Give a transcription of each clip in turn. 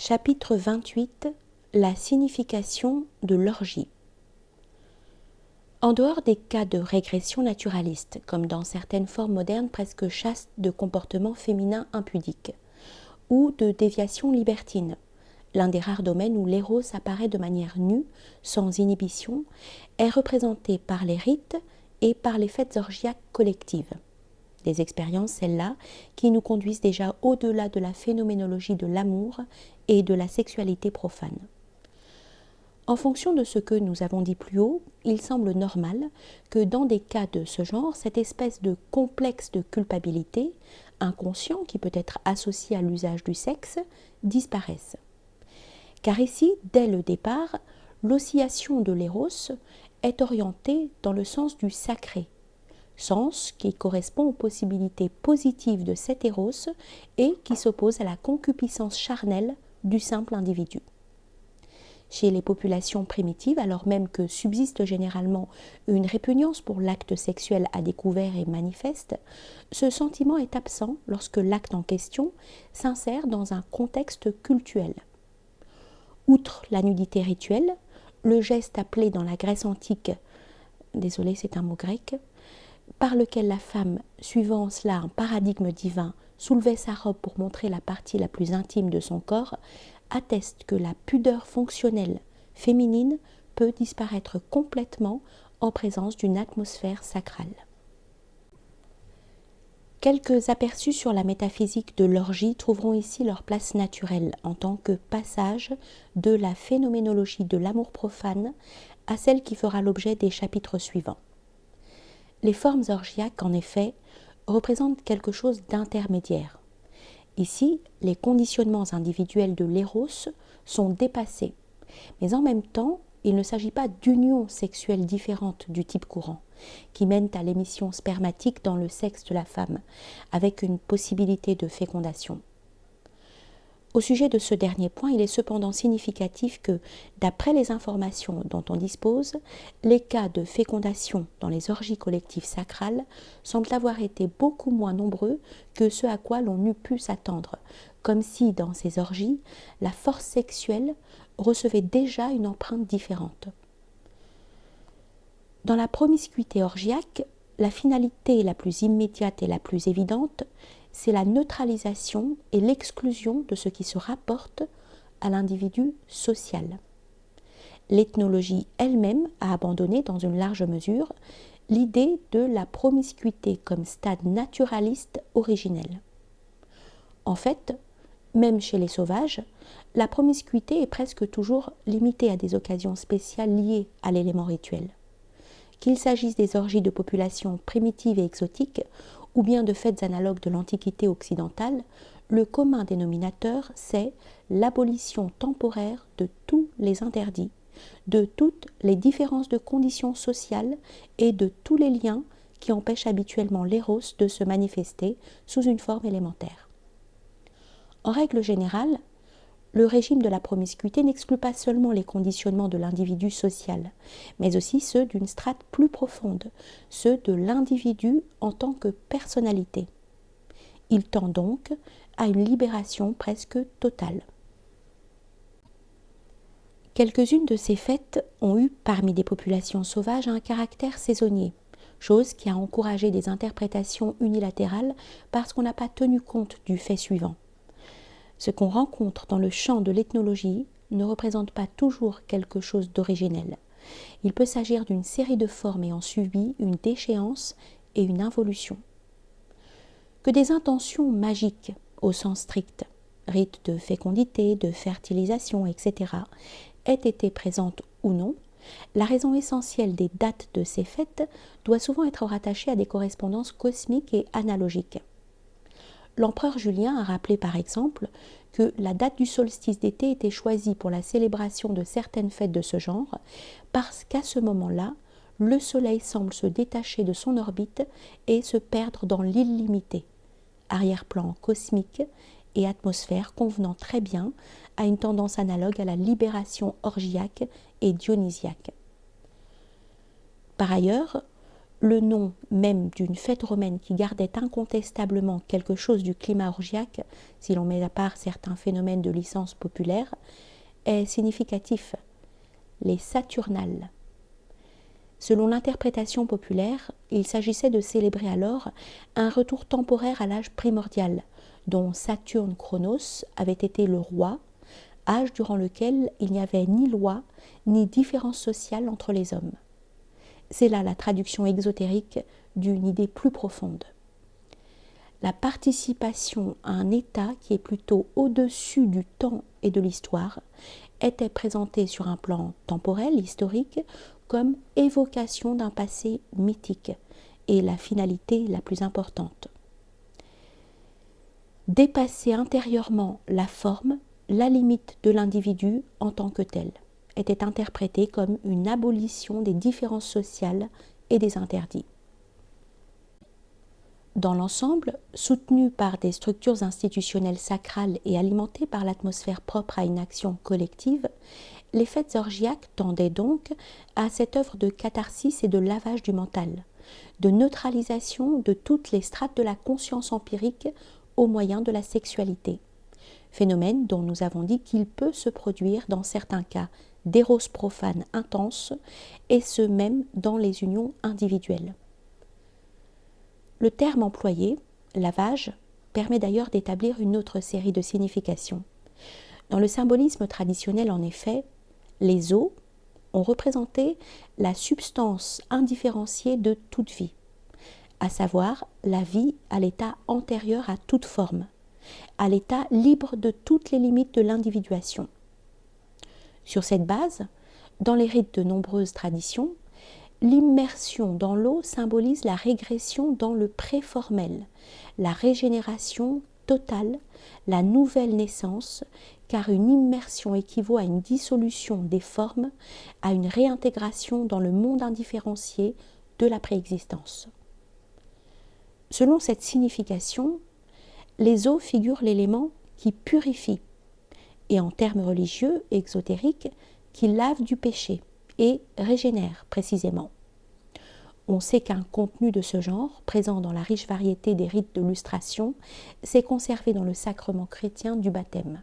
Chapitre 28. La signification de l'orgie. En dehors des cas de régression naturaliste, comme dans certaines formes modernes presque chastes de comportements féminins impudiques, ou de déviation libertine, l'un des rares domaines où l'éros apparaît de manière nue, sans inhibition, est représenté par les rites et par les fêtes orgiaques collectives. Des expériences, celles-là, qui nous conduisent déjà au-delà de la phénoménologie de l'amour et de la sexualité profane. En fonction de ce que nous avons dit plus haut, il semble normal que dans des cas de ce genre, cette espèce de complexe de culpabilité, inconscient qui peut être associé à l'usage du sexe, disparaisse. Car ici, dès le départ, l'oscillation de l'éros est orientée dans le sens du sacré, sens qui correspond aux possibilités positives de cet éros et qui s'oppose à la concupiscence charnelle du simple individu. Chez les populations primitives, alors même que subsiste généralement une répugnance pour l'acte sexuel à découvert et manifeste, ce sentiment est absent lorsque l'acte en question s'insère dans un contexte cultuel. Outre la nudité rituelle, le geste appelé dans la Grèce antique, désolé c'est un mot grec, par lequel la femme, suivant cela un paradigme divin, soulevait sa robe pour montrer la partie la plus intime de son corps, atteste que la pudeur fonctionnelle féminine peut disparaître complètement en présence d'une atmosphère sacrale. Quelques aperçus sur la métaphysique de l'orgie trouveront ici leur place naturelle en tant que passage de la phénoménologie de l'amour profane à celle qui fera l'objet des chapitres suivants. Les formes orgiaques, en effet, représentent quelque chose d'intermédiaire. Ici, les conditionnements individuels de l'éros sont dépassés, mais en même temps, il ne s'agit pas d'unions sexuelles différentes du type courant, qui mènent à l'émission spermatique dans le sexe de la femme, avec une possibilité de fécondation. Au sujet de ce dernier point, il est cependant significatif que, d'après les informations dont on dispose, les cas de fécondation dans les orgies collectives sacrales semblent avoir été beaucoup moins nombreux que ce à quoi l'on eût pu s'attendre, comme si, dans ces orgies, la force sexuelle recevait déjà une empreinte différente. Dans la promiscuité orgiaque, la finalité la plus immédiate et la plus évidente, c'est la neutralisation et l'exclusion de ce qui se rapporte à l'individu social. L'ethnologie elle-même a abandonné dans une large mesure l'idée de la promiscuité comme stade naturaliste originel. En fait, même chez les sauvages, la promiscuité est presque toujours limitée à des occasions spéciales liées à l'élément rituel. Qu'il s'agisse des orgies de populations primitives et exotiques ou bien de fêtes analogues de l'Antiquité occidentale, le commun dénominateur, c'est l'abolition temporaire de tous les interdits, de toutes les différences de conditions sociales et de tous les liens qui empêchent habituellement l'éros de se manifester sous une forme élémentaire. En règle générale, le régime de la promiscuité n'exclut pas seulement les conditionnements de l'individu social, mais aussi ceux d'une strate plus profonde, ceux de l'individu en tant que personnalité. Il tend donc à une libération presque totale. Quelques-unes de ces fêtes ont eu, parmi des populations sauvages, un caractère saisonnier, chose qui a encouragé des interprétations unilatérales parce qu'on n'a pas tenu compte du fait suivant. Ce qu'on rencontre dans le champ de l'ethnologie ne représente pas toujours quelque chose d'originel. Il peut s'agir d'une série de formes ayant subi une déchéance et une involution. Que des intentions magiques, au sens strict, rites de fécondité, de fertilisation, etc., aient été présentes ou non, la raison essentielle des dates de ces fêtes doit souvent être rattachée à des correspondances cosmiques et analogiques. L'empereur Julien a rappelé par exemple que la date du solstice d'été était choisie pour la célébration de certaines fêtes de ce genre parce qu'à ce moment-là, le Soleil semble se détacher de son orbite et se perdre dans l'illimité, arrière-plan cosmique et atmosphère convenant très bien à une tendance analogue à la libération orgiaque et dionysiaque. Par ailleurs, le nom même d'une fête romaine qui gardait incontestablement quelque chose du climat orgiaque, si l'on met à part certains phénomènes de licence populaire, est significatif, les Saturnales. Selon l'interprétation populaire, il s'agissait de célébrer alors un retour temporaire à l'âge primordial, dont Saturne Chronos avait été le roi, âge durant lequel il n'y avait ni loi ni différence sociale entre les hommes. C'est là la traduction exotérique d'une idée plus profonde. La participation à un état qui est plutôt au-dessus du temps et de l'histoire était présentée sur un plan temporel, historique, comme évocation d'un passé mythique et la finalité la plus importante. Dépasser intérieurement la forme, la limite de l'individu en tant que tel, était interprétée comme une abolition des différences sociales et des interdits. Dans l'ensemble, soutenu par des structures institutionnelles sacrales et alimentées par l'atmosphère propre à une action collective, les fêtes orgiaques tendaient donc à cette œuvre de catharsis et de lavage du mental, de neutralisation de toutes les strates de la conscience empirique au moyen de la sexualité, phénomène dont nous avons dit qu'il peut se produire dans certains cas d'éros profane intense, et ce même dans les unions individuelles. Le terme employé, lavage, permet d'ailleurs d'établir une autre série de significations. Dans le symbolisme traditionnel, en effet, les os ont représenté la substance indifférenciée de toute vie, à savoir la vie à l'état antérieur à toute forme, à l'état libre de toutes les limites de l'individuation. Sur cette base, dans les rites de nombreuses traditions, l'immersion dans l'eau symbolise la régression dans le préformel, la régénération totale, la nouvelle naissance, car une immersion équivaut à une dissolution des formes, à une réintégration dans le monde indifférencié de la préexistence. Selon cette signification, les eaux figurent l'élément qui purifie, et en termes religieux et exotériques, qui lave du péché et régénère précisément. On sait qu'un contenu de ce genre, présent dans la riche variété des rites de lustration, s'est conservé dans le sacrement chrétien du baptême.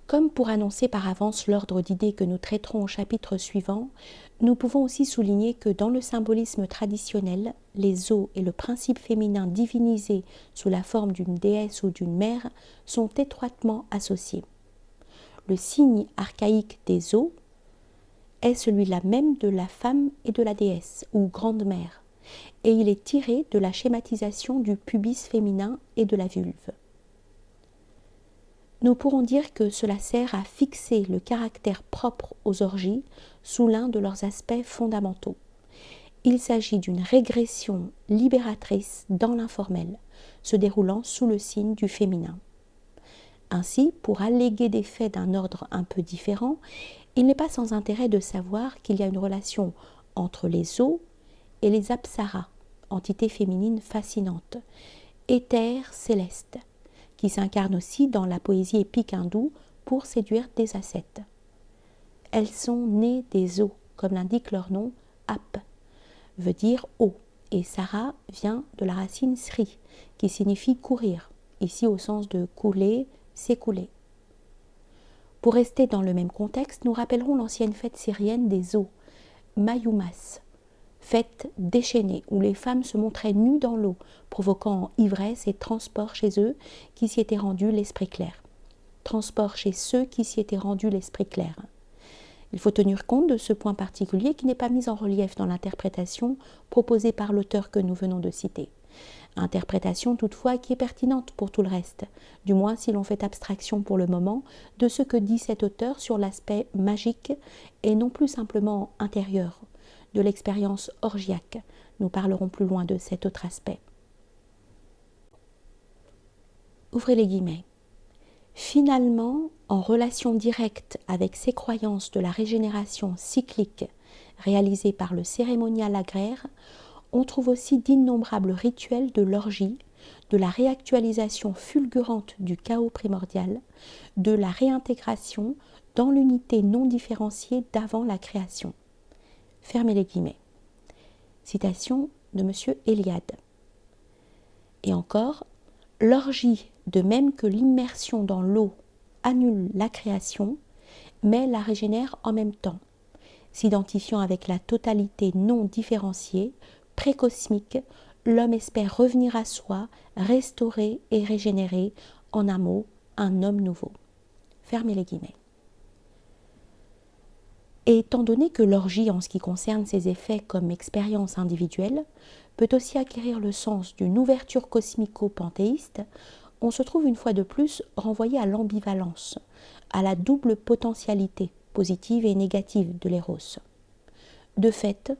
Comme pour annoncer par avance l'ordre d'idées que nous traiterons au chapitre suivant, nous pouvons aussi souligner que dans le symbolisme traditionnel, les eaux et le principe féminin divinisé sous la forme d'une déesse ou d'une mère sont étroitement associés. Le signe archaïque des eaux est celui-là même de la femme et de la déesse, ou grande-mère, et il est tiré de la schématisation du pubis féminin et de la vulve. Nous pourrons dire que cela sert à fixer le caractère propre aux orgies sous l'un de leurs aspects fondamentaux. Il s'agit d'une régression libératrice dans l'informel, se déroulant sous le signe du féminin. Ainsi, pour alléguer des faits d'un ordre un peu différent, il n'est pas sans intérêt de savoir qu'il y a une relation entre les eaux et les apsaras, entités féminines fascinantes, éthers célestes, qui s'incarnent aussi dans la poésie épique hindoue pour séduire des ascètes. Elles sont nées des eaux, comme l'indique leur nom, ap, veut dire eau, et Sara vient de la racine sri, qui signifie courir, ici au sens de couler, s'écouler. Pour rester dans le même contexte, nous rappellerons l'ancienne fête syrienne des eaux, Mayumas, fête déchaînée, où les femmes se montraient nues dans l'eau, provoquant ivresse et transport chez eux qui s'y étaient rendus l'esprit clair. Transport chez ceux qui s'y étaient rendus l'esprit clair. Il faut tenir compte de ce point particulier qui n'est pas mis en relief dans l'interprétation proposée par l'auteur que nous venons de citer. Interprétation toutefois qui est pertinente pour tout le reste, du moins si l'on fait abstraction pour le moment de ce que dit cet auteur sur l'aspect magique et non plus simplement intérieur de l'expérience orgiaque. Nous parlerons plus loin de cet autre aspect. Ouvrez les guillemets. Finalement, en relation directe avec ces croyances de la régénération cyclique réalisée par le cérémonial agraire, on trouve aussi d'innombrables rituels de l'orgie, de la réactualisation fulgurante du chaos primordial, de la réintégration dans l'unité non différenciée d'avant la création. Fermez les guillemets. Citation de M. Eliade. Et encore, l'orgie, de même que l'immersion dans l'eau annule la création, mais la régénère en même temps, s'identifiant avec la totalité non différenciée, précosmique, l'homme espère revenir à soi, restaurer et régénérer, en un mot, un homme nouveau. Fermez les guillemets. Et étant donné que l'orgie, en ce qui concerne ses effets comme expérience individuelle, peut aussi acquérir le sens d'une ouverture cosmico-panthéiste, on se trouve une fois de plus renvoyé à l'ambivalence, à la double potentialité, positive et négative de l'éros. De fait,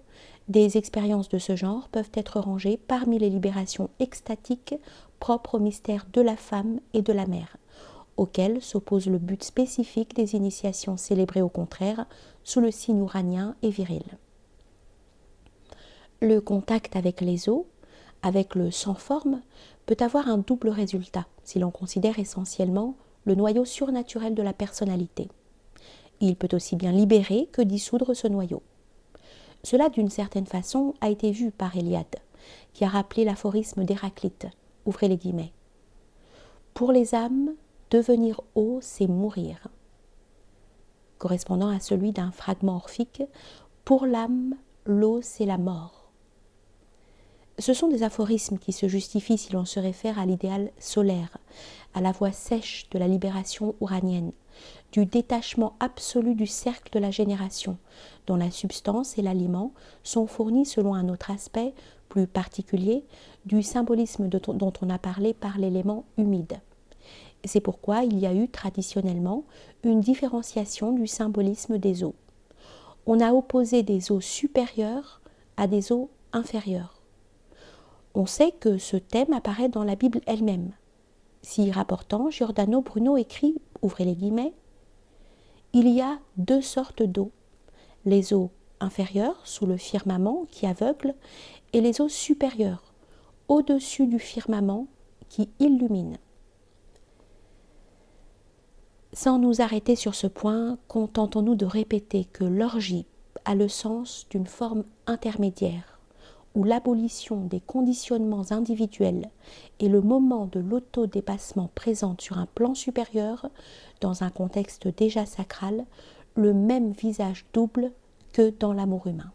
des expériences de ce genre peuvent être rangées parmi les libérations extatiques propres au mystère de la femme et de la mère, auquel s'oppose le but spécifique des initiations célébrées au contraire sous le signe uranien et viril. Le contact avec les eaux, avec le sans-forme, peut avoir un double résultat si l'on considère essentiellement le noyau surnaturel de la personnalité. Il peut aussi bien libérer que dissoudre ce noyau. Cela, d'une certaine façon, a été vu par Eliade, qui a rappelé l'aphorisme d'Héraclite, ouvrez les guillemets. Pour les âmes, devenir eau, c'est mourir. Correspondant à celui d'un fragment orphique, pour l'âme, l'eau, c'est la mort. Ce sont des aphorismes qui se justifient si l'on se réfère à l'idéal solaire, à la voie sèche de la libération uranienne, du détachement absolu du cercle de la génération, dont la substance et l'aliment sont fournis selon un autre aspect plus particulier du symbolisme dont on a parlé par l'élément humide. C'est pourquoi il y a eu traditionnellement une différenciation du symbolisme des eaux. On a opposé des eaux supérieures à des eaux inférieures. On sait que ce thème apparaît dans la Bible elle-même. S'y rapportant, Giordano Bruno écrit, ouvrez les guillemets, il y a deux sortes d'eau, les eaux inférieures sous le firmament qui aveugle et les eaux supérieures au-dessus du firmament qui illumine. Sans nous arrêter sur ce point, contentons-nous de répéter que l'orgie a le sens d'une forme intermédiaire, où l'abolition des conditionnements individuels et le moment de l'autodépassement présentent sur un plan supérieur, dans un contexte déjà sacral, le même visage double que dans l'amour humain.